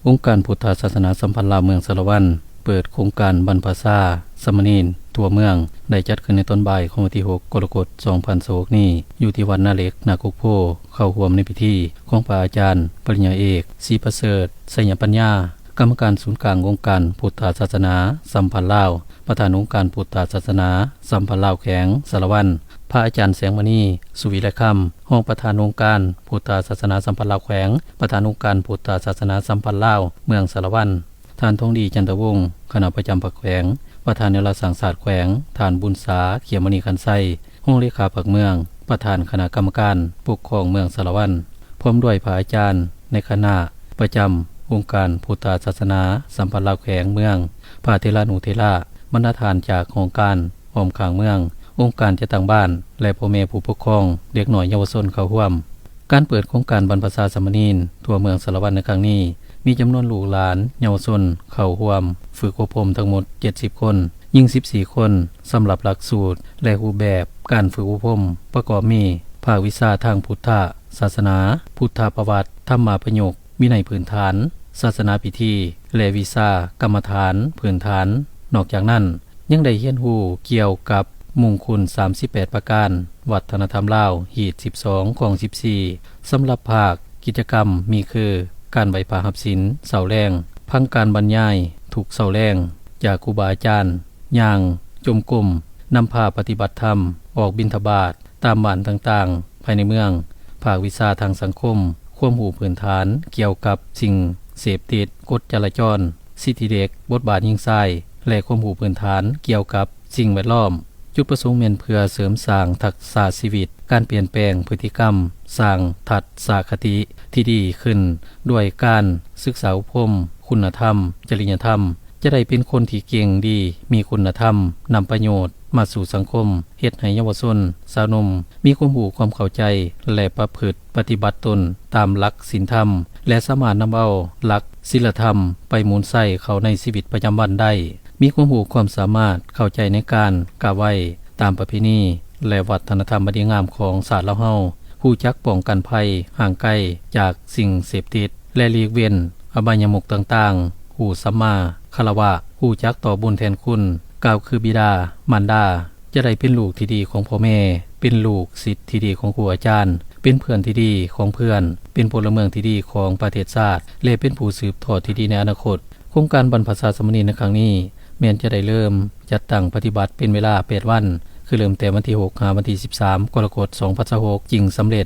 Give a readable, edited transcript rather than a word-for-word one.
องค์การพุทธศาสนาสัมพันธ์ลาวเมืองสารวันเปิดโครงการบรรพชาสามเณรทั่วเมืองได้จัดขึ้นในตอนบ่ายของวันที่6กรกฎาคม2026นี้อยู่ที่วัดนาเหล็กนากุกโพเข้าร่วมในพิธีของพระอาจารย์ปริญญาเอกศรีประเสริฐไสยปัญญากรรมการศูนย์กลางองค์การพุทธศาสนาสัมพันธ์ลาวประธานองค์การพุทธศาสนาสัมพันธ์ลาวแขวงสารวันพระอาจารย์แสงมณีสุวิไลค่ำรองประธานองค์การพุทธศาสนาสัมพันธ์ลาวแขวงประธานองค์การพุทธศาสนาสัมพันธ์ลาวเมืองสารวันท่านทองดีจันทวงศ์คณะประจำภาคแขวงประธานแนวรักษาศาสตร์แขวงท่านบุญษาเขียมณีคันไส้รองเลขาภาคเมืองประธานคณะกรรมการปกครองเมืองสารวันพร้อมด้วยพระอาจารย์ในคณะประจำองค์การพุทธศาสนาสัมพันธ์ลาวแขวงเมืองพระเทรานุเทระบรรณาธิการจากโครงการอ้อมข้างเมืององค์การจัดตั้งบ้านและพ่อแม่ผู้ปกครองเด็กน้อยเยาวชนเข้าร่วมการเปิดโครงการบรรพชาสามเณรทั่วเมืองสารวันในครั้งนี้มีจำนวนลูกหลานเยาวชนเข้าร่วมฝึกอบรมทั้งหมด70คนยิ่ง14คนสำหรับหลักสูตรและรูปแบบการฝึกอบรมประกอบมีภาควิชาทางพุทธศาสนาพุทธประวัติธรรมประโยควินัยพื้นฐานศาสนาพิธีและวิชากรรมฐานพื้นฐานนอกจากนั้นยังได้เรียนรู้เกี่ยวกับมงคล38ประการวัฒนธรรมลาวหีด12ของ14สำหรับภาคกิจกรรมมีคือการไหว้พระหับศีลเสาแรงพังการบรรยายทุกเสาแรงจากครูบาอาจารย์ย่างจมกลมนำพาปฏิบัติธรรมออกบิณฑบาตตามบ้านต่างๆภายในเมืองภาควิชาทางสังคมความรู้พื้นฐานเกี่ยวกับสิ่งเสพติดกฎจราจรสิทธิเด็กบทบาทหญิงชายและความรู้พื้นฐานเกี่ยวกับสิ่งแวดล้อมจุดประสงค์แม่นเพื่อเสริมสร้างทักษะชีวิตการเปลี่ยนแปลงพฤติกรรมสร้างทัศนคติที่ดีขึ้นด้วยการศึกษาอบรมคุณธรรมจริยธรรมจะได้เป็นคนที่เก่งดีมีคุณธรรมนำประโยชน์มาสู่สังคมเฮ็ดให้เยาวชนสาวหนุ่มมีความรู้ความเข้าใจและประพฤติปฏิบัติตนตามหลักศีลธรรมและสามารถนำเอาหลักศีลธรรมไปหมุนใส่เข้าในชีวิตประจำวันได้มีความรู้ความสามารถเข้าใจในการกราบไหว้ตามประเพณีและวัฒนธรรมดีงามของชาติลาวเฮารู้จักป้องกันภัยห่างไกลจากสิ่งเสพติดและหลีกเว้นอบายมุขต่างๆรู้สัมมาคารวะรู้จักต่อบุญแทนคุณกล่าวคือบิดามารดาจะได้เป็นลูกที่ดีของพ่อแม่เป็นลูกศิษย์ที่ดีของครูอาจารย์เป็นเพื่อนที่ดีของเพื่อนเป็นพลเมืองที่ดีของประเทศชาติและเป็นผู้สืบทอดที่ดีในอนาคตโครงการบรรพชาสามเณรในครั้งนี้แม้นจะได้เริ่มจัดตั้งปฏิบัติเป็นเวลา8วันคือเริ่มแต่วันที่6ถึงวันที่13กรกฎาคม2026จริงสำเร็จ